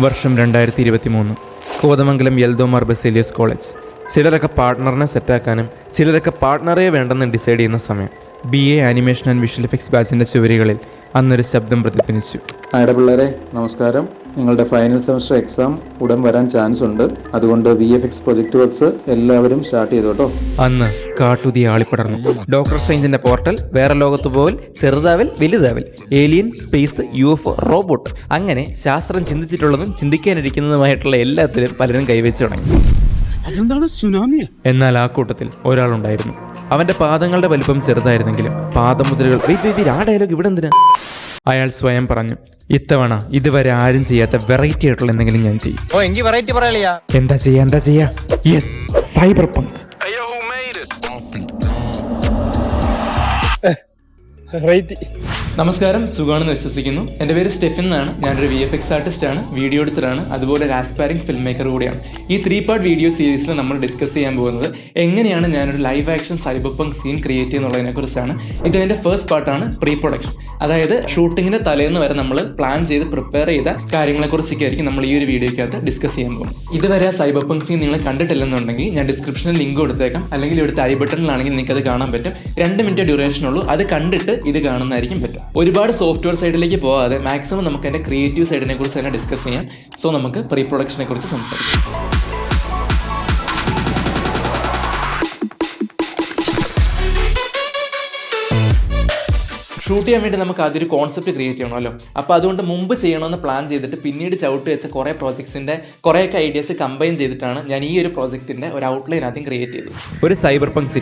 വർഷം 2023. കോതമംഗലം യൽദോമാർ ബസേലിയസ് കോളേജ്. ചിലരൊക്കെ പാർട്ട്ണറിനെ സെറ്റാക്കാനും ചിലരൊക്കെ പാർട്ട്ണറേ വേണ്ടെന്ന് ഡിസൈഡ് ചെയ്യുന്ന സമയം BA animation and visual effects ബാച്ചിൻ്റെ ചുവരുകളിൽ അന്നൊരു ശബ്ദം പ്രതിധ്വനിച്ചു. ആയുടെ പിള്ളേരെ നമസ്കാരം. നിങ്ങളുടെ ഫൈനൽ സെമസ്റ്റർ എക്സാം ഉടൻ വരാൻ ചാൻസ് ഉണ്ട്. അതുകൊണ്ട് VFX പ്രൊജക്ട് വർക്ക്സ് എല്ലാവരും സ്റ്റാർട്ട് ചെയ്തോട്ടോ. അന്ന് കാട്ടുതീ ആളിപ്പടർന്നു. ഡോക്ടർ സ്ട്രേഞ്ചിന്റെ പോർട്ടൽ, വേറെ ലോകത്ത് പോൽ, ചെറുതാവൽ വലുതാവൽ, ഏലിയൻ, സ്പേസ്, UFO, റോബോട്ട്, അങ്ങനെ ശാസ്ത്രം ചിന്തിച്ചിട്ടുള്ളതും ചിന്തിക്കാനിരിക്കുന്നതുമായിട്ടുള്ള എല്ലാത്തിലും പലരും കൈവച്ചു തുടങ്ങി. എന്നാൽ ആ കൂട്ടത്തിൽ ഒരാളുണ്ടായിരുന്നു. അവന്റെ പാദങ്ങളുടെ വലിപ്പം ചെറുതായിരുന്നെങ്കിലും പാദമുദ്രകൾ. ആ ഡയലോഗ് ഇവിടെ എന്തിനാ? അയാൾ സ്വയം പറഞ്ഞു, ഇത്തവണ ഇതുവരെ ആരും ചെയ്യാത്ത വെറൈറ്റി ആയിട്ടുള്ള എന്തെങ്കിലും ഞാൻ ചെയ്യും. എന്താ ചെയ്യാ? യെസ്, സൈബർ പങ്ക്. നമസ്കാരം, സുഖമാണെന്ന് വിശ്വസിക്കുന്നു. എൻ്റെ പേര് സ്റ്റെഫിൻ എന്നാണ്. ഞാനൊരു VFX ആർട്ടിസ്റ്റാണ്, വീഡിയോ എഡിറ്ററാണ്, അതുപോലെ ഒരു ആസ്പയറിംഗ് ഫിലിം മേക്കർ കൂടിയാണ്. ഈ 3 പാർട്ട് വീഡിയോ സീരീസിൽ നമ്മൾ ഡിസ്കസ് ചെയ്യാൻ പോകുന്നത് എങ്ങനെയാണ് ഞാനൊരു ലൈവ് ആക്ഷൻ സൈബർ പങ്ക് സീൻ ക്രിയേറ്റ് ചെയ്യുന്നുള്ളതിനെ കുറിച്ചാണ്. ഇതിൻ്റെ ഫസ്റ്റ് പാർട്ടാണ് പ്രീ പ്രൊഡക്ഷൻ. അതായത് ഷൂട്ടിങ്ങിൻ്റെ തലേന്ന് വരെ നമ്മൾ പ്ലാൻ ചെയ്ത് പ്രിപ്പയർ ചെയ്ത കാര്യങ്ങളെക്കുറിച്ചൊക്കെ ആയിരിക്കും നമ്മൾ ഈ ഒരു വീഡിയോയ്ക്കകത്ത് ഡിസ്കസ് ചെയ്യാൻ പോകുന്നത്. ഇതുവരെ സൈബർ പങ്ക് സീൻ നിങ്ങൾ കണ്ടിട്ടില്ലെന്നുണ്ടെങ്കിൽ ഞാൻ ഡിസ്ക്രിപ്ഷനിൽ ലിങ്ക് കൊടുത്തേക്കാം, അല്ലെങ്കിൽ ഇവിടുത്തെ ഐ ബട്ടണിലാണെങ്കിൽ നിങ്ങൾക്ക് അത് കാണാൻ പറ്റും. 2 മിനിറ്റ് ഡ്യൂറേഷൻ ഉള്ളൂ. അത് കണ്ടിട്ട് ഇത് കാണുന്നതായിരിക്കും പറ്റും. ഒരുപാട് സോഫ്റ്റ്വെയർ സൈഡിലേക്ക് പോകാതെ മാക്സിമം നമുക്ക് അതിൻ്റെ ക്രിയേറ്റീവ് സൈഡിനെ കുറിച്ച് തന്നെ ഡിസ്കസ് ചെയ്യാം. സോ നമുക്ക് പ്രീ പ്രൊഡക്ഷനെ കുറിച്ച് സംസാരിക്കാം. ഷൂട്ട് ചെയ്യാൻ വേണ്ടി നമുക്ക് ആദ്യം ഒരു കോൺസെപ്റ്റ് ക്രിയേറ്റ് ചെയ്യണമല്ലോ. അപ്പോൾ അതുകൊണ്ട് മുമ്പ് ചെയ്യണമെന്ന് പ്ലാൻ ചെയ്തിട്ട് പിന്നീട് ചവിട്ട് വെച്ച കുറേ പ്രോജക്ട്സിൻ്റെ കുറേയൊക്കെ ഐഡിയാസ് കമ്പൈൻ ചെയ്തിട്ടാണ് ഞാൻ ഈ ഒരു പ്രോജക്റ്റിൻ്റെ ഒരു ഔട്ട്ലൈൻ ആദ്യം ക്രിയേറ്റ് ചെയ്തത്. ഒരു സൈബർ പങ്ക്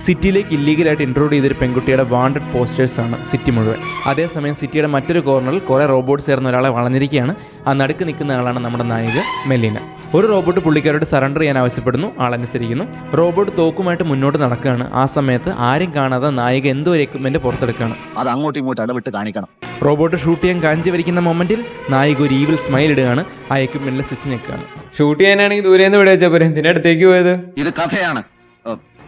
സിറ്റിയിലേക്ക് ഇല്ലീഗലായിട്ട് ഇൻട്രോഡ് ചെയ്തൊരു പെൺകുട്ടിയുടെ വാണ്ടഡ് പോസ്റ്റേഴ്സാണ് സിറ്റി മുഴുവൻ. അതേസമയം സിറ്റിയുടെ മറ്റൊരു കോർണറിൽ കുറേ റോബോട്ട് ചേർന്ന ഒരാളെ വളഞ്ഞിരിക്കുകയാണ്. ആ നടുക്ക് നിൽക്കുന്ന ആളാണ് നമ്മുടെ നായിക മെലീന. ഒരു റോബോട്ട് പുള്ളിക്കാരോട് സറണ്ടർ ചെയ്യാൻ ആവശ്യപ്പെടുന്നു. ആളനുസരിക്കുന്നു. റോബോട്ട് തോക്കുമായിട്ട് മുന്നോട്ട് നടക്കുകയാണ്. ആ സമയത്ത് ആരും കാണാതെ നായിക എന്തോ ഒരു എക്യുപ്മെന്റ് പുറത്തെടുക്കുകയാണ്. അത് അങ്ങോട്ടും ഇങ്ങോട്ടും ഇടവിട്ട് കാണിക്കണം. റോബോട്ട് ഷൂട്ട് ചെയ്യാൻ കാഞ്ചി വരിക്കുന്ന മൊമെന്റിൽ നായിക ഒരു ഈവിൽ സ്മൈൽ ഇടുകയാണ്. ആ എക്യുപ്മെന്റിൽ സ്വിച്ച് നിൽക്കുകയാണ്. ഷൂട്ട് ചെയ്യാനാണെങ്കിൽ ദൂരേന്ന് വിട വെച്ചാൽ പോരെ, എന്തിനാ അടുത്തേക്ക് പോയത്? ഇത് കഥയാണ്.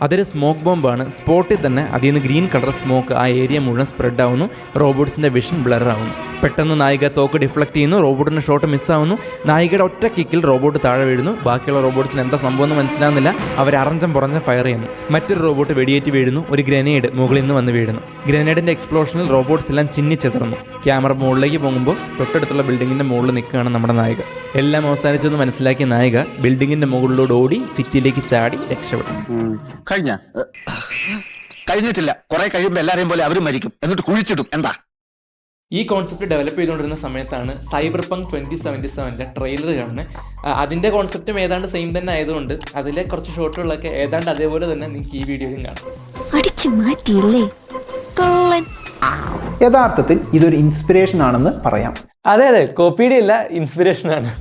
അതൊരു സ്മോക്ക് ബോംബാണ്. സ്പോട്ടിൽ തന്നെ അതിൽ നിന്ന് ഗ്രീൻ കളർ സ്മോക്ക് ആ ഏരിയ മുഴുവൻ സ്പ്രെഡ് ആവുന്നു. റോബോട്ട്സിൻ്റെ വിഷൻ ബ്ലർ ആവുന്നു. പെട്ടെന്ന് നായിക തോക്ക് ഡിഫ്ലക്ട് ചെയ്യുന്നു. റോബോട്ടിൻ്റെ ഷോട്ട് മിസ്സാവുന്നു. നായികയുടെ ഒറ്റ കിക്കിൽ റോബോട്ട് താഴെ വീഴുന്നു. ബാക്കിയുള്ള റോബോട്ട്സിന് എന്താ സംഭവം എന്ന് മനസ്സിലാവുന്നില്ല. അവർ അറഞ്ചം പുറഞ്ഞ ഫയർ ചെയ്യുന്നു. മറ്റൊരു റോബോട്ട് വെടിയേറ്റ് വീഴുന്നു. ഒരു ഗ്രനേഡ് മുകളിൽ നിന്ന് വന്ന് വീഴുന്നു. ഗ്രനേഡിൻ്റെ എക്സ്പ്ലോഷനിൽ റോബോട്ട്സ് എല്ലാം ചിന്നിച്ചെതറുന്നു. ക്യാമറ മുകളിലേക്ക് പോകുമ്പോൾ തൊട്ടടുത്തുള്ള ബിൽഡിങ്ങിൻ്റെ മുകളിൽ നിൽക്കുകയാണ് നമ്മുടെ നായിക. എല്ലാം അവസാനിച്ചെന്ന് മനസ്സിലാക്കിയ നായിക ബിൽഡിങ്ങിൻ്റെ മുകളിലൂടെ ഓടി സിറ്റിയിലേക്ക് ചാടി രക്ഷപ്പെടും. കഴിഞ്ഞിട്ടില്ല. കുറെ കഴിയുമ്പോൾ എല്ലാരെയും പോലെ അവരും മരിക്കും, എന്നിട്ട് കുഴിച്ചിടും. എന്താ ഈ കോൺസെപ്റ്റ് ഡെവലപ്പ് ചെയ്തുകൊണ്ടിരുന്ന സമയത്താണ് സൈബർ പങ്ക് 2077 ട്രെയിലർ കാണുന്നത്. അതിൻ്റെ കോൺസെപ്റ്റും ഏതാണ്ട് സെയിം തന്നെ ആയതുകൊണ്ട് അതിലെ കുറച്ച് ഷോട്ടുകളൊക്കെ ഏതാണ്ട് അതേപോലെ തന്നെ നിങ്ങൾക്ക് ഈ വീഡിയോയിലും കാണാം. യഥാർത്ഥത്തിൽ ഇതൊരു ഇൻസ്പിറേഷൻ ആണെന്ന് പറയാം. അതെ, കോപ്പിയുടെ അല്ല, ഇൻസ്പിറേഷൻ ആണ്.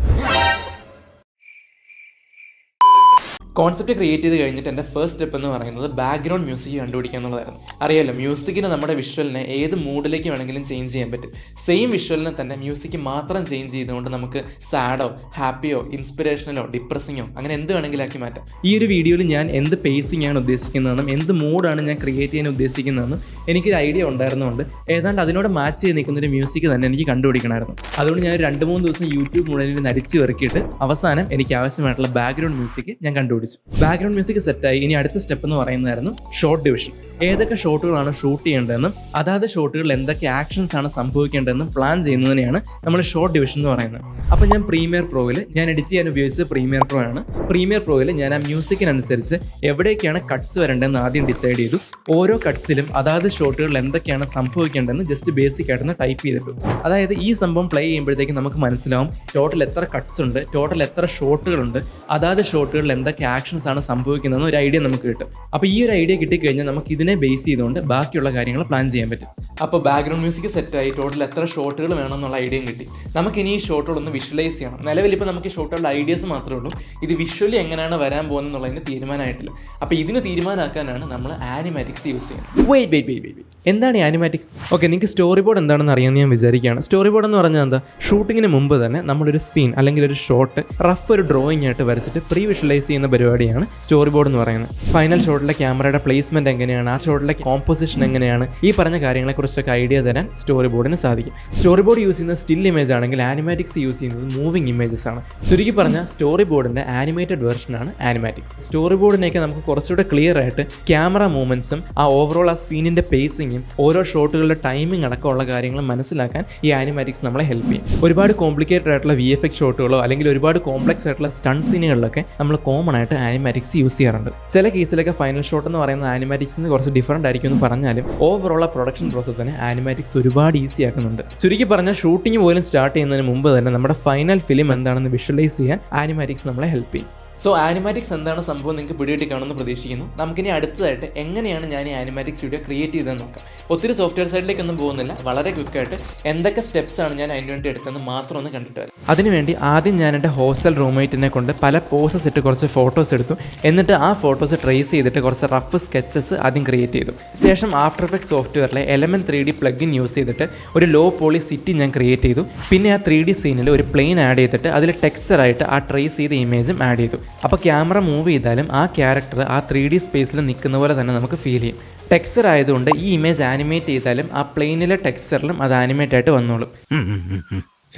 കോൺസെപ്റ്റ് ക്രിയേറ്റ് ചെയ്ത് കഴിഞ്ഞിട്ട് എൻ്റെ ഫസ്റ്റ് സ്റ്റെപ്പ് എന്ന് പറയുന്നത് ബാക്ക്ഗ്രൗണ്ട് മ്യൂസിക് കണ്ടുപിടിക്കുക എന്നുള്ളതായിരുന്നു. അറിയാലോ, മ്യൂസിക്കിന് നമ്മുടെ വിഷ്വലിനെ ഏത് മൂഡിലേക്ക് വേണമെങ്കിലും ചേഞ്ച് ചെയ്യാൻ പറ്റും. സെയിം വിഷ്വലിനെ തന്നെ മ്യൂസിക് മാത്രം ചേഞ്ച് ചെയ്തുകൊണ്ട് നമുക്ക് സാഡോ, ഹാപ്പിയോ, ഇൻസ്പിറേഷനലോ, ഡിപ്രസിങ്ങോ അങ്ങനെ എന്ത് വേണമെങ്കിലും ആക്കി മാറ്റാം. ഈ ഒരു വീഡിയോയിൽ ഞാൻ എന്ത് പേസിംഗ് ആണ് ഉദ്ദേശിക്കുന്നതെന്നും എന്ത് മൂഡാണ് ഞാൻ ക്രിയേറ്റ് ചെയ്യാൻ ഉദ്ദേശിക്കുന്നതെന്നും എനിക്കൊരു ഐഡിയ ഉണ്ടായിരുന്നതുകൊണ്ട് ഏതാണ്ട് അതിനോട് മാച്ച് ചെയ്ത് നിൽക്കുന്നൊരു മ്യൂസിക് തന്നെ എനിക്ക് കണ്ടുപിടിക്കണമായിരുന്നു. അതുകൊണ്ട് ഞാൻ 2-3 ദിവസം യൂട്യൂബ് മുഴുവൻ നരിച്ച് വെറുക്കിയിട്ട് അവസാനം എനിക്ക് ആവശ്യമായിട്ടുള്ള ബാക്ക്ഗ്രൗണ്ട് മ്യൂസിക് ഞാൻ കണ്ടുപിടിച്ചു. ബാക്ക്ഗ്രൗണ്ട് മ്യൂസിക് സെറ്റായി. ഇനി അടുത്ത സ്റ്റെപ്പ് എന്ന് പറയുന്നതായിരുന്നു ഷോട്ട് ഡിവിഷൻ. ഏതൊക്കെ ഷോട്ടുകളാണ് ഷൂട്ട് ചെയ്യേണ്ടതെന്നും അതാത് ഷോട്ടുകളിൽ എന്തൊക്കെ ആക്ഷൻസ് ആണ് സംഭവിക്കേണ്ടതെന്നും പ്ലാൻ ചെയ്യുന്നതിനെയാണ് നമ്മൾ ഷോട്ട് ഡിവിഷൻ എന്ന് പറയുന്നത്. അപ്പോൾ ഞാൻ പ്രീമിയർ പ്രോയിൽ ഞാൻ എഡിറ്റ് ചെയ്യാൻ ഉപയോഗിച്ചത് പ്രീമിയർ പ്രോ ആണ്. പ്രീമിയർ പ്രോയിൽ ഞാൻ ആ മ്യൂസിക്കിനനുസരിച്ച് എവിടേക്കാണ് കട്ട്സ് വരേണ്ടതെന്ന് ആദ്യം ഡിസൈഡ് ചെയ്തു. ഓരോ കട്ട്സിലും അതാത് ഷോട്ടുകളിൽ എന്തൊക്കെയാണ് സംഭവിക്കേണ്ടതെന്ന് ജസ്റ്റ് ബേസിക് ആയിട്ടൊന്ന് ടൈപ്പ് ചെയ്തിട്ടു. അതായത് ഈ സംഭവം പ്ലേ ചെയ്യുമ്പോഴത്തേക്ക് നമുക്ക് മനസ്സിലാവും ടോട്ടൽ എത്ര കട്ട്സ് ഉണ്ട്, ടോട്ടൽ എത്ര ഷോട്ടുകളുണ്ട്, അതാത് ഷോട്ടുകളിൽ എന്തൊക്കെ ആക്ഷൻസ് ആണ് സംഭവിക്കുന്നതെന്ന് ഒരു ഐഡിയ നമുക്ക് കിട്ടും. അപ്പോൾ ഈ ഒരു ഐഡിയ കിട്ടിക്കഴിഞ്ഞാൽ നമുക്ക് ഇതിനെ ബേസ് ചെയ്തുകൊണ്ട് ബാക്കിയുള്ള കാര്യങ്ങൾ പ്ലാൻ ചെയ്യാൻ പറ്റും. അപ്പോൾ ബാക്ക്ഗ്രൗണ്ട് മ്യൂസിക് സെറ്റായി, ടോട്ടൽ എത്ര ഷോട്ടുകൾ വേണമെന്നുള്ള ഐഡിയയും കിട്ടി. നമുക്കിനി ഈ ഷോട്ടുകളൊന്ന് വിഷ്വലൈസ് ചെയ്യണം. നിലവിൽ ഇപ്പോൾ നമുക്ക് ഈ ഷോട്ടുകളുടെ ഐഡിയാസ് മാത്രമേ ഉള്ളൂ. ഇത് വിഷ്വലി എങ്ങനെയാണ് വരാൻ പോകുന്നത് എന്നുള്ളതിന് തീരുമാനമായിട്ടില്ല. അപ്പോൾ ഇതിന് തീരുമാനമാക്കാനാണ് നമ്മൾ ആനിമാറ്റിക്സ് യൂസ് ചെയ്യുന്നത്. വെയിറ്റ്, എന്താണ് ഈ ആനിമാറ്റിക്സ്? ഓക്കെ, നിങ്ങൾക്ക് സ്റ്റോറി ബോർഡ് എന്താണെന്ന് അറിയാമെന്ന് ഞാൻ വിചാരിക്കുകയാണ്. സ്റ്റോറി ബോർഡ് എന്ന് പറഞ്ഞാൽ എന്താ? ഷൂട്ടിങ്ങിന് മുമ്പ് തന്നെ നമ്മളൊരു സീൻ അല്ലെങ്കിൽ ഒരു ഷോട്ട് റഫ് ഒരു ഡ്രോയിങ് ആയിട്ട് വരച്ചിട്ട് പ്രീ വിഷ്വലൈസ് ചെയ്യുന്ന പരിപാടി പരിപാടിയാണ് സ്റ്റോറി ബോർഡ് എന്ന് പറയുന്നത്. ഫൈനൽ ഷോട്ടിലെ ക്യാമറയുടെ പ്ലേസ്മെൻറ്റ് എങ്ങനെയാണ്, ആ ഷോട്ടിലെ കോമ്പോസിഷൻ എങ്ങനെയാണ്, ഈ പറഞ്ഞ കാര്യങ്ങളെക്കുറിച്ചൊക്കെ ഐഡിയ തരാൻ സ്റ്റോറി ബോർഡിന് സാധിക്കും. സ്റ്റോറി ബോർഡ് യൂസ് ചെയ്യുന്ന സ്റ്റിൽ ഇമേജ് ആണെങ്കിൽ ആനിമാറ്റിക്സ് യൂസ് ചെയ്യുന്നത് മൂവിങ് ഇമേജസ് ആണ്. ചുരുക്കി പറഞ്ഞാൽ സ്റ്റോറി ബോർഡിൻ്റെ ആനിമേറ്റഡ് വെർഷനാണ് ആനിമാറ്റിക്സ്. സ്റ്റോറി ബോർഡിനെയൊക്കെ നമുക്ക് കുറച്ചുകൂടെ ക്ലിയർ ആയിട്ട് ക്യാമറ മൂവ്മെൻറ്റ്സും ആ ഓവറോൾ ആ സീനിൻ്റെ പേസിങ്ങും ഓരോ ഷോട്ടുകളുടെ ടൈമിംഗ് അടക്കമുള്ള കാര്യങ്ങൾ മനസ്സിലാക്കാൻ ഈ ആനിമാറ്റിക്സ് നമ്മളെ ഹെൽപ്പ് ചെയ്യും. ഒരുപാട് കോംപ്ലിക്കേറ്റഡ് ആയിട്ടുള്ള VFX ഷോട്ടുകളോ അല്ലെങ്കിൽ ഒരുപാട് കോംപ്ലക്സ് ആയിട്ടുള്ള സ്റ്റണ്ട് സീനുകളിലൊക്കെ നമ്മൾ കോമൺ ആയിട്ട് ആനിമാറ്റിക്സ് യൂസ് ചെയ്യാറുണ്ട്. ചില കേസിലൊക്കെ ഫൈനൽ ഷോട്ട് എന്ന് പറയുന്നത് ആനിമാറ്റിക്സിന് കുറച്ച് ഡിഫറൻറ്റ് ആയിരിക്കും എന്ന് പറഞ്ഞാലും ഓവറോൾ പ്രൊഡക്ഷൻ പ്രോസസ്സിനെ ആനിമാറ്റിക്സ് ഒരുപാട് ഈസി ആക്കുന്നുണ്ട്. ചുരുക്കി പറഞ്ഞാൽ ഷൂട്ടിംഗ് പോലും സ്റ്റാർട്ട് ചെയ്യുന്നതിന് മുമ്പ് തന്നെ നമ്മുടെ ഫൈനൽ ഫിലിം എന്താണെന്ന് വിഷ്വലൈസ് ചെയ്യാൻ ആനിമാറ്റിക്സ് നമ്മളെ ഹെൽപ്പ് ചെയ്യും. സോ ആനിമാറ്റിക്സ് എന്താണ് സംഭവം നിങ്ങൾക്ക് പിടികിട്ടി കാണുമെന്ന് പ്രതീക്ഷിക്കുന്നു. നമുക്കിനി അടുത്തതായിട്ട് എങ്ങനെയാണ് ഞാൻ ഈ ആനിമാറ്റിക്സ് വീഡിയോ ക്രിയേറ്റ് ചെയ്തതെന്ന് നോക്കാം. ഒത്തിരി സോഫ്റ്റ്വെയർ സൈഡിലേക്കൊന്നും പോകുന്നില്ല, വളരെ ക്വിക്കായിട്ട് എന്തൊക്കെ സ്റ്റെപ്സാണ് ഞാൻ അതിന് വേണ്ടി എടുത്തതെന്ന് മാത്രം ഒന്ന് കണ്ടിട്ട് വരാം. അതിനുവേണ്ടി ആദ്യം ഞാൻ എൻ്റെ ഹോസ്റ്റൽ റൂംമേറ്റിനെ കൊണ്ട് പല പോസസ് ഇട്ട് കുറച്ച് ഫോട്ടോസ് എടുത്തു. എന്നിട്ട് ആ ഫോട്ടോസ് ട്രേസ് ചെയ്തിട്ട് കുറച്ച് റഫ് സ്കെച്ചസ് ആദ്യം ക്രിയേറ്റ് ചെയ്തു. ശേഷം ആഫ്റ്റർ എഫക്ട്സ് സോഫ്റ്റ്വെയറിലെ എലമെന്റ് 3D പ്ലഗിൻ യൂസ് ചെയ്തിട്ട് ഒരു ലോ പോളി സിറ്റി ഞാൻ ക്രിയേറ്റ് ചെയ്തു. പിന്നെ ആ 3D സീനിൽ ഒരു പ്ലെയിൻ ആഡ് ചെയ്തിട്ട് അതിൽ ടെക്സ്ചറായിട്ട് ആ ട്രേസ് ചെയ്ത ഇമേജും ആഡ് ചെയ്തു. അപ്പോൾ ക്യാമറ മൂവ് ചെയ്താലും ആ ക്യാരക്ടർ ആ 3D സ്പേസിൽ നിൽക്കുന്ന പോലെ തന്നെ നമുക്ക് ഫീൽ ചെയ്യും. ടെക്സ്ചർ ആയതുകൊണ്ട് ഈ ഇമേജ് ആനിമേറ്റ് ചെയ്താലും ആ പ്ലെയിനിലെ ടെക്സ്ചറിലും അത് ആനിമേറ്റ് ആയിട്ട് വന്നോളും.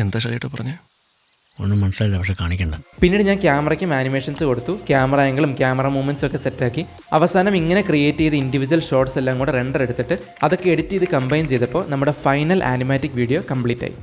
എന്താ ഷൈട്ട് പറഞ്ഞേ? ഒന്നും മനസ്സിലായില്ല, പക്ഷെ കാണിക്കണ്ട. പിന്നീട് ഞാൻ ക്യാമറയ്ക്കും ആനിമേഷൻസ് കൊടുത്തു. ക്യാമറ ആംഗിളും ക്യാമറ മൂവ്മെൻറ്റ്സും ഒക്കെ സെറ്റാക്കി അവസാനം ഇങ്ങനെ ക്രിയേറ്റ് ചെയ്ത് ഇൻഡിവിജ്വൽ ഷോട്ട്സ് എല്ലാം കൂടെ റെൻഡർ എടുത്തിട്ട് അതൊക്കെ എഡിറ്റ് ചെയ്ത് കമ്പൈൻ ചെയ്തപ്പോൾ നമ്മുടെ ഫൈനൽ ആനിമാറ്റിക് വീഡിയോ കംപ്ലീറ്റ് ആയി.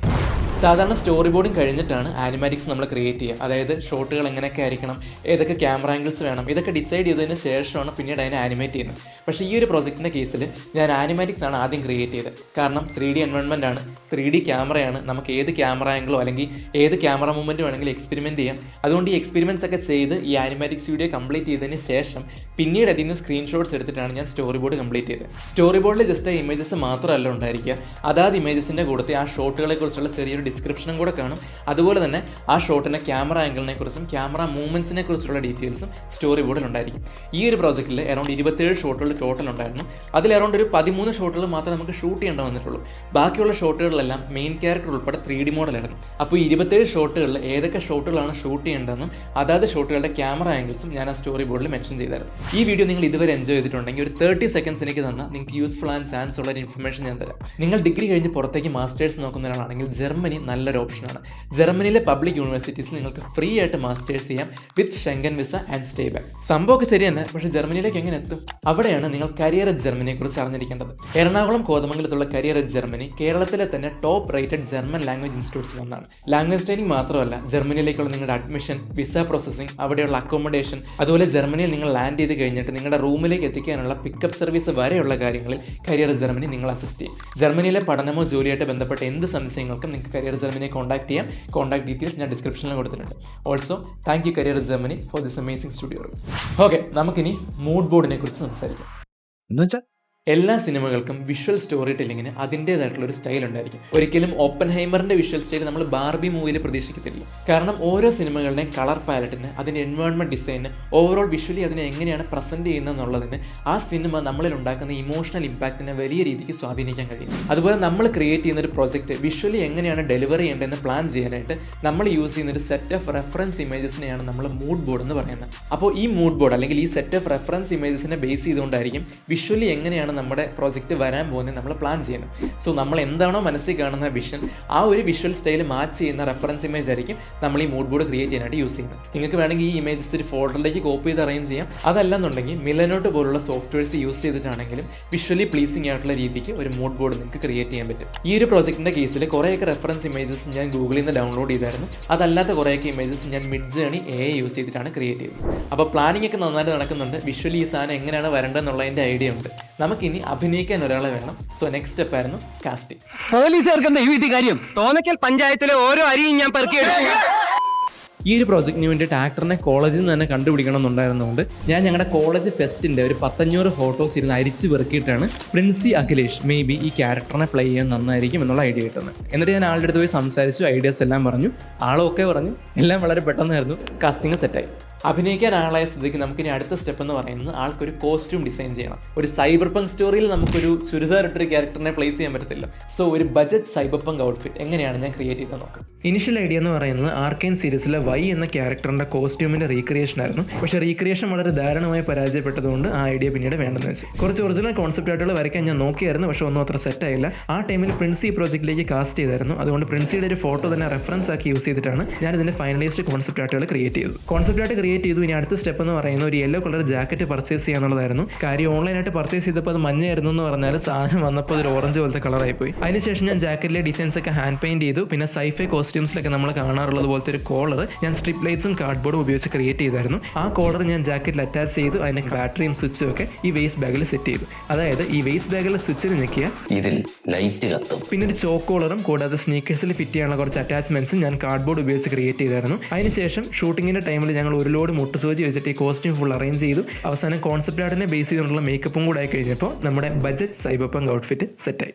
സാധാരണ സ്റ്റോറി ബോർഡിങ് കഴിഞ്ഞിട്ടാണ് ആനിമാറ്റിക്സ് നമ്മൾ ക്രിയേറ്റ് ചെയ്യുക. അതായത് ഷോട്ടുകൾ എങ്ങനെയൊക്കെ ആയിരിക്കണം, ഏതൊക്കെ ക്യാമറ ആംഗിൾസ് വേണം, ഇതൊക്കെ ഡിസൈഡ് ചെയ്തതിന് ശേഷമാണ് പിന്നീട് അതിനെ ആനിമേറ്റ് ചെയ്യുന്നത്. പക്ഷേ ഈ ഒരു പ്രോജക്റ്റിൻ്റെ കേസിൽ ഞാൻ ആനിമാറ്റിക്സ് ആണ് ആദ്യം ക്രിയേറ്റ് ചെയ്തത്. കാരണം 3D എൻവയോൺമെൻ്റ് ആണ്, 3D ക്യാമറയാണ്, നമുക്ക് ഏത് ക്യാമറ ആംഗിളോ അല്ലെങ്കിൽ ഏത് ക്യാമറ മൂവ്മെൻറ്റ് വേണമെങ്കിലും എക്സ്പെരിമെൻറ്റ് ചെയ്യാം. അതുകൊണ്ട് ഈ എക്സ്പെരിമെൻറ്റ്സ് ഒക്കെ ചെയ്ത് ഈ ആനിമാറ്റിക്സ് വീഡിയോ കംപ്ലീറ്റ് ചെയ്തതിന് ശേഷം പിന്നീട് അതിൽ നിന്ന് സ്ക്രീൻഷോട്ട്സ് എടുത്തിട്ടാണ് ഞാൻ സ്റ്റോറി ബോർഡ് കംപ്ലീറ്റ് ചെയ്തത്. സ്റ്റോറി ബോർഡിൽ ജസ്റ്റ് ആ ഇമേജസ് മാത്രമല്ല ഉണ്ടായിരിക്കുക, അതാത് ഇമേജസിൻ്റെ കൂടത്തെ ആ ഷോട്ടുകളെ കുറിച്ചുള്ള ചെറിയൊരു ഡിസ്ക്രിപ്ഷനും കൂടെ കാണും. അതുപോലെ തന്നെ ആ ഷോട്ടിൻ്റെ ക്യാമറ ആംഗിളിനെ കുറിച്ചും ക്യാമറ മൂവ്മെൻറ്റ്സിനെ കുറിച്ചുള്ള ഡീറ്റെയിൽസും സ്റ്റോറി ബോർഡിൽ ഉണ്ടായിരിക്കും. ഈ ഒരു പ്രോജക്റ്റിൽ അറൗണ്ട് 27 ഷോട്ടുകൾ ടോട്ടൽ ഉണ്ടായിരുന്നു. അതിൽ അറൗണ്ട് ഒരു 13 ഷോട്ടുകൾ മാത്രമേ നമുക്ക് ഷൂട്ട് ചെയ്യേണ്ട വന്നിട്ടുള്ളൂ. ബാക്കിയുള്ള ഷോട്ടുകളിലെല്ലാം മെയിൻ ക്യാരക്ടർ ഉൾപ്പെടെ 3D മോഡലായിരുന്നു. അപ്പോൾ 27 ഷോട്ടുകളിൽ ഏതൊക്കെ ഷോട്ടുകളാണ് ഷൂട്ട് ചെയ്യേണ്ടതെന്നും അതാത് ഷോട്ടുകളുടെ ക്യാമറ ആംഗിൾസും ഞാൻ ആ സ്റ്റോറി ബോർഡിൽ മെൻഷൻ ചെയ്തായിരുന്നു. ഈ വീഡിയോ നിങ്ങൾ ഇതുവരെ എൻജോയ് ചെയ്തിട്ടുണ്ടെങ്കിൽ ഒരു 30 സെക്കൻഡ്സ് എനിക്ക് തന്നാൽ നിങ്ങൾക്ക് യൂസ്ഫുൾ ആൻഡ് ചാൻസ് ഉള്ള ഒരു ഇൻഫർമേഷൻ ഞാൻ തരാം. നിങ്ങൾ ഡിഗ്രി കഴിഞ്ഞ് പുറത്തേക്ക് മാസ്റ്റേഴ്സ് നോക്കുന്ന ഒരാളാണെങ്കിൽ ജർമ്മനി നല്ലൊരു ഓപ്ഷനാണ്. ജർമ്മനിയിലെ പബ്ലിക് യൂണിവേഴ്സിറ്റീസിൽ നിങ്ങൾക്ക് ഫ്രീ ആയിട്ട് മാസ്റ്റേഴ്സ് ചെയ്യാം with Schengen visa and stay back. സംഭവമൊക്കെ ശരി തന്നെ, പക്ഷേ ജർമ്മനിയിലേക്ക് എങ്ങനെ എത്തും? അവിടെയാണ് നിങ്ങൾ കരിയർ അറ്റ് ജർമ്മനിയെ കുറിച്ച് അറിഞ്ഞിരിക്കേണ്ടത്. എറണാകുളം കോതമംഗലത്തുള്ള കരിയർ അറ്റ് ജർമ്മനി കേരളത്തിലെ തന്നെ ടോപ്പ് റേറ്റഡ് ജർമ്മൻ ലാംഗ്വേജ് ഇൻസ്റ്റിറ്റ്യൂട്ട്സിൽ ഒന്നാണ്. ലാംഗ്വേജ് ട്രെയിനിങ് മാത്രമല്ല, ജർമ്മനിയിലേക്കുള്ള നിങ്ങളുടെ അഡ്മിഷൻ, വിസ പ്രോസസ്സിംഗ്, അവിടെയുള്ള അക്കോമഡേഷൻ, അതുപോലെ ജർമ്മനിയിൽ നിങ്ങൾ ലാൻഡ് ചെയ്ത് കഴിഞ്ഞിട്ട് നിങ്ങളുടെ റൂമിലേക്ക് എത്തിക്കാനുള്ള പിക്കപ്പ് സർവീസ് വരെയുള്ള കാര്യങ്ങളിൽ കരിയർ ജർമ്മനി നിങ്ങൾ അസിസ്റ്റ് ചെയ്യും. ജർമ്മനിയിലെ പഠനമോ ജോലിയായിട്ട് ബന്ധപ്പെട്ട എന്ത് സംശയങ്ങൾക്കും നിങ്ങൾക്ക് കരിയർ ജർമ്മനിയെ കോൺടാക്ട് ചെയ്യാം. കോൺടാക്ട് ഡീറ്റെയിൽസ് ഞാൻ ഡിസ്ക്രിപ്ഷനിൽ കൊടുത്തിട്ടുണ്ട്. Also thank you career Germany for this amazing studio. Okay, നമുക്കിനി മൂഡ് ബോർഡിനെ കുറിച്ച് സംസാരിക്കാം. എന്നുവെച്ചാൽ എല്ലാ സിനിമകൾക്കും വിഷ്വൽ സ്റ്റോറി ടെല്ലിങ്ങിന് അതിൻ്റേതായിട്ടുള്ള ഒരു സ്റ്റൈൽ ഉണ്ടായിരിക്കും. ഒരിക്കലും ഓപ്പൻഹൈമറിൻ്റെ വിഷ്വൽ സ്റ്റൈൽ നമ്മൾ ബാർബി മൂവിയിൽ പ്രതീക്ഷിക്കത്തില്ല. കാരണം ഓരോ സിനിമകളുടെയും കളർ പാലറ്റിന്, അതിൻ്റെ എൻവയോൺമെൻറ്റ് ഡിസൈന്, ഓവറോൾ വിഷ്വലി അതിനെ എങ്ങനെയാണ് പ്രസൻറ്റ് ചെയ്യുന്നതെന്നുള്ളതിന് ആ സിനിമ നമ്മളിൽ ഉണ്ടാക്കുന്ന ഇമോഷണൽ ഇമ്പാക്റ്റിനെ വലിയ രീതിക്ക് സ്വാധീനിക്കാൻ കഴിയും. അതുപോലെ നമ്മൾ ക്രിയേറ്റ് ചെയ്യുന്ന ഒരു പ്രോജക്റ്റ് വിഷ്വലി എങ്ങനെയാണ് ഡെലിവർ ചെയ്യേണ്ടതെന്ന് പ്ലാൻ ചെയ്യാനായിട്ട് നമ്മൾ യൂസ് ചെയ്യുന്ന ഒരു സെറ്റ് ഓഫ് റെഫറൻസ് ഇമേജസിനെയാണ് നമ്മൾ മൂഡ് ബോർഡ് എന്ന് പറയുന്നത്. അപ്പോൾ ഈ മൂഡ് ബോർഡ് അല്ലെങ്കിൽ ഈ സെറ്റ് ഓഫ് റെഫറൻസ് ഇമേജസിനെ ബേസ് ചെയ്തുകൊണ്ടായിരിക്കും വിഷ്വലി എങ്ങനെയാണ് നമ്മുടെ പ്രോജക്റ്റ് വരാൻ പോകുന്നത് നമ്മൾ പ്ലാൻ ചെയ്യണം. സോ നമ്മൾ എന്താണോ മനസ്സിൽ കാണുന്ന വിഷൻ, ആ ഒരു വിഷ്വൽ സ്റ്റൈൽ മാച്ച് ചെയ്യുന്ന റെഫറൻസ് ഇമേജ് ആയിരിക്കും നമ്മൾ ഈ മൂഡ് ബോർഡ് ക്രിയേറ്റ് ചെയ്യാനായിട്ട് യൂസ് ചെയ്യുന്നത്. നിങ്ങൾക്ക് വേണമെങ്കിൽ ഈ ഇമേജസ് ഒരു ഫോൾഡറിലേക്ക് കോപ്പി ചെയ്ത് അറേഞ്ച് ചെയ്യാം. അതല്ലെന്നുണ്ടെങ്കിൽ മിലനോട്ട് പോലുള്ള സോഫ്റ്റ്വെയർസ് യൂസ് ചെയ്തിട്ടാണെങ്കിലും വിഷ്വലി പ്ലീസിംഗ് ആയിട്ടുള്ള രീതിക്ക് ഒരു മൂഡ് ബോർഡ് നിങ്ങൾക്ക് ക്രിയേറ്റ് ചെയ്യാൻ പറ്റും. ഈ ഒരു പ്രോജക്റ്റിൻ്റെ കേസിൽ കുറേയൊക്കെ റെഫറൻസ് ഇമേജസ് ഞാൻ ഗൂഗിളിൽ നിന്ന് ഡൗൺലോഡ് ചെയ്തായിരുന്നു. അതല്ലാത്ത കുറേയൊക്കെ ഇമേജസ് ഞാൻ മിഡ്ജേണി AI യൂസ് ചെയ്തിട്ടാണ് ക്രിയേറ്റ് ചെയ്തത്. അപ്പോൾ പ്ലാനിംഗ് ഒക്കെ നന്നായിട്ട് നടക്കുന്നുണ്ട്. വിഷ്വലി ഈ സാധനം എങ്ങനെയാണ് വരേണ്ടതെന്നുള്ളതിൻ്റെ ഐഡിയ ഉണ്ട്. നമുക്കിനി അഭിനയിക്കാൻ ഒരാളെ വേണം. സോ നെക്സ്റ്റ് സ്റ്റെപ്പ് ആയിരുന്നു കാസ്റ്റിംഗ്. പോലീസുകാർക്ക് എന്താ ഈ വീട്ടിൽ കാര്യം? തോന്നക്കൽ പഞ്ചായത്തിലെ ഓരോ അരിയും ഞാൻ പെറുക്കിയെടുക്കും. ഈ ഒരു പ്രോജക്റ്റിന് വേണ്ടിയിട്ട് ആക്ടറിനെ കോളേജിൽ നിന്ന് തന്നെ കണ്ടുപിടിക്കണം എന്നുണ്ടായിരുന്നതുകൊണ്ട് ഞാൻ ഞങ്ങളുടെ കോളേജ് ഫെസ്റ്റിൻ്റെ ഒരു 500 ഫോട്ടോസ് ഇരുന്ന് അരിച്ച് പെറുക്കിയിട്ടാണ് പ്രിൻസി അഖിലേഷ് മേ ബി ഈ ക്യാരക്ടറിനെ പ്ലേ ചെയ്യാൻ നന്നായിരിക്കും എന്നുള്ള ഐഡിയ കിട്ടുന്നത്. എന്നിട്ട് ഞാൻ ആളുടെ അടുത്ത് പോയി സംസാരിച്ചു, ഐഡിയാസ് എല്ലാം പറഞ്ഞു, ആളൊക്കെ പറഞ്ഞു, എല്ലാം വളരെ പെട്ടെന്നായിരുന്നു. കാസ്റ്റിംഗ് സെറ്റായി. അഭിനയിക്കാൻ ആളായ സ്ഥിതിക്ക് നമുക്കിനി അടുത്ത സ്റ്റെപ്പ് എന്ന് പറയുന്നത് ആൾക്കൊരു കോസ്റ്റ്യൂം ഡിസൈൻ ചെയ്യണം. ഒരു സൈബർ പങ്ക് സ്റ്റോറിയിൽ നമുക്കൊരു ചുരിദാർ ഇട്ടൊരു ക്യാരക്ടറിനെ പ്ലേസ് ചെയ്യാൻ പറ്റത്തില്ല. സോ ഒരു ബജറ്റ് സൈബർ പങ്ക് ഔട്ട്ഫിറ്റ് എങ്ങനെയാണ് ഞാൻ ക്രിയേറ്റ് ചെയ്ത് നോക്കാം. ഇനിഷ്യൽ ഐഡിയ എന്ന് പറയുന്നത് ആർക്കെയിൻ സീരീസിലെ വൈ എന്ന ക്യാരക്ടറിൻ്റെ കോസ്റ്റ്യൂമിൻ്റെ റീക്രിയേഷൻ ആയിരുന്നു. പക്ഷേ റീക്രിയേഷൻ വളരെ ദാരുണമായി പരാജയപ്പെട്ടതുകൊണ്ട് ആ ഐഡിയ പിന്നീട് വേണ്ടെന്ന് വെച്ചു. കുറച്ച് ഒറിജിനൽ കോൺസെപ്റ്റ് ആയിട്ടുകൾ വരയ്ക്കാൻ ഞാൻ നോക്കിയായിരുന്നു, പക്ഷേ ഒന്നും അത്ര സെറ്റ് ആയില്ല. ആ ടൈമിൽ പ്രിൻസി പ്രോജക്റ്റിലേക്ക് കാസ്റ്റ് ചെയ്തായിരുന്നു. അതുകൊണ്ട് പ്രിൻസിയുടെ ഒരു ഫോട്ടോ തന്നെ റെഫറൻസ് ആക്കി യൂസ് ചെയ്തിട്ടാണ് ഞാൻ ഇതിൻ്റെ ഫൈനലൈസ്ഡ് കോൺസെപ്റ്റ് ആർട്ടുകൾ ക്രിയേറ്റ് ചെയ്തത്. കോൺസെപ്റ്റ് ആർട്ട് ക്രിയേറ്റ് ചെയ്തു. ഇനി അടുത്ത സ്റ്റെപ്പ് എന്ന് പറയുന്നത് ഒരു യെല്ലോ കളർ ജാക്കറ്റ് പർച്ചേസ് ചെയ്യാന്നുള്ളതായിരുന്നു. കാര്യം ഓൺലൈനായിട്ട് പർച്ചേസ് ചെയ്തപ്പോൾ അത് മഞ്ഞയായിരുന്നു എന്ന് പറഞ്ഞാൽ സാധനം വന്നപ്പോൾ ഒരു ഓറഞ്ച് പോലത്തെ കളറായി പോയി. അതിനുശേഷം ഞാൻ ജാക്കറ്റിലെ ഡിസൈൻസ് ഒക്കെ ഹാൻഡ് പെയിന്റ് ചെയ്തു. പിന്നെ സൈഫൈ കോസ്റ്റ്യൂംസിലൊക്കെ നമ്മൾ കാണാറുള്ളത് പോലത്തെ ഒരു കോളർ ഞാൻ സ്ട്രിപ്പ് ലൈറ്റ്സും കാർഡ്ബോർഡും ഉപയോഗിച്ച് ക്രിയേറ്റ് ചെയ്തായിരുന്നു. ആ കോളർ ഞാൻ ജാക്കറ്റിൽ അറ്റാച്ച് ചെയ്തു. അതിൻ്റെ ബാറ്ററിയും സ്വിച്ചും ഒക്കെ ഈ വേസ്റ്റ് ബാഗിൽ സെറ്റ് ചെയ്തു. അതായത് ഈ വേസ്റ്റ് ബാഗിൽ സ്വിച്ചിൽ നിൽക്കുക, ഇതിൽ ലൈറ്റ് കത്തും. പിന്നെ ഒരു ചോക്ക് കോളറും കൂടാതെ സ്നീക്കേഴ്സിൽ ഫിറ്റ് ചെയ്യാനുള്ള കുറച്ച് അറ്റാച്ച്മെന്റ്സും ഞാൻ കാർഡ്ബോർഡ് ഉപയോഗിച്ച് ക്രിയേറ്റ് ചെയ്തായിരുന്നു. അതിനുശേഷം ഷൂട്ടിങ്ങിന്റെ ടൈമിൽ ഞങ്ങൾ ഒരു ലോഡ് മുട്ടുസൂചി വെച്ചിട്ട് ഈ കോസ്റ്റ്യൂം ഫുൾ അറേഞ്ച് ചെയ്തു. അവസാനം കോൺസെപ്റ്റ് ആർട്ടിനെ ബേസ് ചെയ്തുകൊണ്ടുള്ള മേക്കപ്പും കൂടെ ആയി കഴിഞ്ഞപ്പോൾ നമ്മുടെ ബജറ്റ് സൈബർ പങ്ക് ഔട്ട്ഫിറ്റ് സെറ്റായി.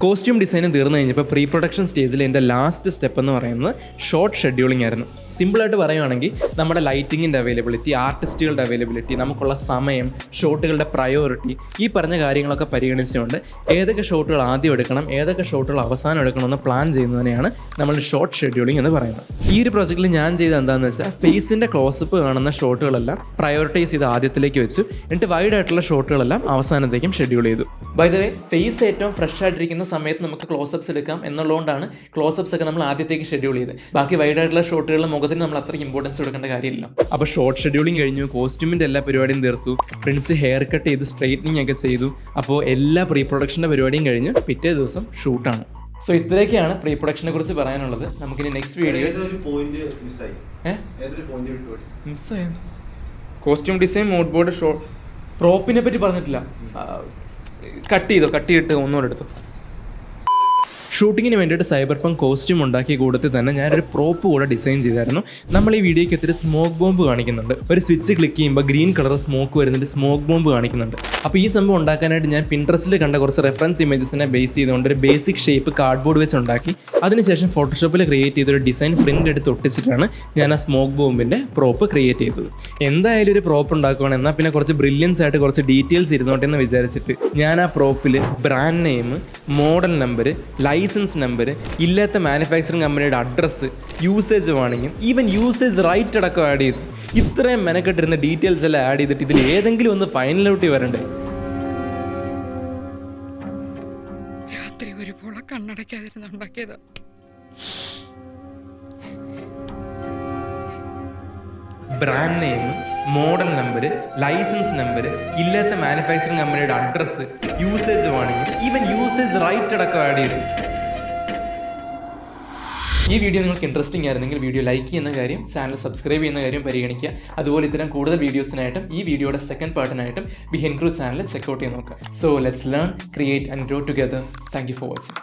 കോസ്റ്റ്യൂം ഡിസൈനും തീർന്നു കഴിഞ്ഞപ്പോൾ പ്രീ പ്രൊഡക്ഷൻ സ്റ്റേജിൽ എൻ്റെ ലാസ്റ്റ് സ്റ്റെപ്പ് എന്ന് പറയുന്നത് ഷോർട്ട് ഷെഡ്യൂളിംഗ് ആയിരുന്നു. സിമ്പിളായിട്ട് പറയുകയാണെങ്കിൽ നമ്മുടെ ലൈറ്റിങ്ങിൻ്റെ അവൈലബിലിറ്റി, ആർട്ടിസ്റ്റുകളുടെ അവൈലബിലിറ്റി, നമുക്കുള്ള സമയം, ഷോട്ടുകളുടെ പ്രയോറിറ്റി, ഈ പറഞ്ഞ കാര്യങ്ങളൊക്കെ പരിഗണിച്ചുകൊണ്ട് ഏതൊക്കെ ഷോട്ടുകൾ ആദ്യം എടുക്കണം, ഏതൊക്കെ ഷോട്ടുകൾ അവസാനം എടുക്കണം എന്ന് പ്ലാൻ ചെയ്യുന്നതിനെയാണ് നമ്മൾ ഷോർട്ട് ഷെഡ്യൂളിംഗ് എന്ന് പറയുന്നത്. ഈ ഒരു പ്രോജക്റ്റിൽ ഞാൻ ചെയ്തത് എന്താണെന്ന് വെച്ചാൽ ഫേസിൻ്റെ ക്ലോസപ്പ് കാണുന്ന ഷോട്ടുകളെല്ലാം പ്രയോറിറ്റൈസ് ചെയ്ത് ആദ്യത്തിലേക്ക് വെച്ചു. എന്നിട്ട് വൈഡ് ആയിട്ടുള്ള ഷോട്ടുകളെല്ലാം അവസാനത്തേക്കും ഷെഡ്യൂൾ ചെയ്തു. ബൈ ദ വേ, ഫേസ് ഏറ്റവും ഫ്രഷ് ആയിട്ടിരിക്കുന്ന സമയത്ത് നമുക്ക് ക്ലോസപ്സ് എടുക്കാം എന്നുള്ളതുകൊണ്ടാണ് ക്ലോസപ്സ് ഒക്കെ നമ്മൾ ആദ്യത്തേക്ക് ഷെഡ്യൂൾ ചെയ്ത്. ബാക്കി വൈഡ് ആയിട്ടുള്ള ഷോട്ടുകൾ മുഖത്തിന് നമ്മൾ അത്രയ്ക്ക് ഇമ്പോർട്ടൻസ് കൊടുക്കേണ്ട കാര്യമില്ല. അപ്പോൾ ഷോർട്ട് ഷെഡ്യൂളിംഗ് കഴിഞ്ഞു, കോസ്റ്റ്യൂമിൻ്റെ എല്ലാ പരിപാടിയും തീർത്തു, പ്രിൻസ് ഹെയർ കട്ട് ചെയ്ത് സ്ട്രെയിറ്റനിങ് ഒക്കെ ചെയ്തു. അപ്പോൾ എല്ലാ പ്രീ പ്രൊഡക്ഷൻ്റെ പരിപാടിയും കഴിഞ്ഞ് പിറ്റേ ദിവസം ഷൂട്ടാണ്. സോ ഇത്രയൊക്കെയാണ് പ്രീ പ്രൊഡക്ഷനെ കുറിച്ച് പറയാനുള്ളത്. നമുക്കിനി നെക്സ്റ്റ് വീഡിയോ മിസ്സായി. Costume design, mood board, short, പ്രോപ്പിനെ പറ്റി പറഞ്ഞിട്ടില്ല. കട്ട് ചെയ്തിട്ട് ഒന്നുകൂടെ എടുത്തു. ഷൂട്ടിങ്ങിന് വേണ്ടിയിട്ട് സൈബർ പങ്ക് കോസ്റ്റ്യൂം ഉണ്ടാക്കിയ കൂടത്തിൽ തന്നെ ഞാനൊരു പ്രോപ്പ് കൂടെ ഡിസൈൻ ചെയ്തായിരുന്നു. നമ്മൾ ഈ വീഡിയോയ്ക്ക് ഒത്തിരി സ്മോക്ക് ബോംബ് കാണിക്കുന്നുണ്ട്. ഒരു സ്വിച്ച് ക്ലിക്ക് ചെയ്യുമ്പോൾ ഗ്രീൻ കളർ സ്മോക്ക് വരുന്നുണ്ട്, സ്മോക്ക് ബോംബ് കാണിക്കുന്നുണ്ട്. അപ്പോൾ ഈ സംഭവം ഉണ്ടാക്കാനായിട്ട് ഞാൻ പിൻട്രസ്റ്റിൽ കണ്ട കുറച്ച് റെഫറൻസ് ഇമേജസിനെ ബേസ് ചെയ്തുകൊണ്ട് ഒരു ബേസിക് ഷേപ്പ് കാർഡ്ബോർഡ് വെച്ച് ഉണ്ടാക്കി അതിനുശേഷം ഫോട്ടോഷോപ്പിൽ ക്രിയേറ്റ് ചെയ്തൊരു ഡിസൈൻ പ്രിൻ്റ് എടുത്ത് ഒട്ടിച്ചിട്ടാണ് ഞാൻ ആ സ്മോക്ക് ബോംബിൻ്റെ പ്രോപ്പ് ക്രിയേറ്റ് ചെയ്തത്. എന്തായാലും ഒരു പ്രോപ്പ് ഉണ്ടാക്കുകയാണ്, എന്നാൽ പിന്നെ കുറച്ച് ബ്രില്യൻസ് ആയിട്ട് കുറച്ച് ഡീറ്റെയിൽസ് ഇരുന്നോട്ടെ എന്ന് വിചാരിച്ചിട്ട് ഞാൻ ആ പ്രോപ്പിൽ brand name, model number, license number, ഇല്ലാത്ത മാനുഫാക്ചറിങ് കമ്പനിയുടെ അഡ്രസ്സ്, യൂസേജ് വാണിങ്ങും ഈവൻ യൂസേജ് റൈറ്റ് അടക്കം ആഡ് ചെയ്തു. ഇത്രയും മെനക്കെട്ടിരുന്ന ഡീറ്റെയിൽസ് എല്ലാം ആഡ് ചെയ്തിട്ട് ഇതിൽ ഏതെങ്കിലും ഒന്ന് ഫൈനൽ ഔട്ട് വരണ്ടേ. രാത്രി ഒരുപോലെ കണ്ണടയ്ക്കാതിരുന്നുണ്ടാക്കിയതാ. Brand name, model number, license number, ഇല്ലാത്ത മാനുഫാക്ചറിങ് കമ്പനിയുടെ അഡ്രസ്സ്, യൂസേജ് വാണിങ്ങും ഈവൻ യൂസേജ് റൈറ്റ് അടക്കം ആഡ് ചെയ്തു. ഈ വീഡിയോ നിങ്ങൾക്ക് ഇൻട്രസ്റ്റിംഗ് ആയിരുന്നെങ്കിൽ വീഡിയോ ലൈക്ക് ചെയ്യുന്ന കാര്യം, ചാനൽ സബ്സ്ക്രൈബ് ചെയ്യുന്ന കാര്യം പരിഗണിക്കുക. അതുപോലെ ഇത്തരം കൂടുതൽ വീഡിയോസിനായിട്ടും ഈ വീഡിയോയുടെ സെക്കൻഡ് പാർട്ടിനായിട്ടും ബിഹൈൻഡ് ക്രൂ ചാനൽ ചെക്കൗട്ട് ചെയ്ത് നോക്കുക. So let's learn, create and grow together. Thank you for watching.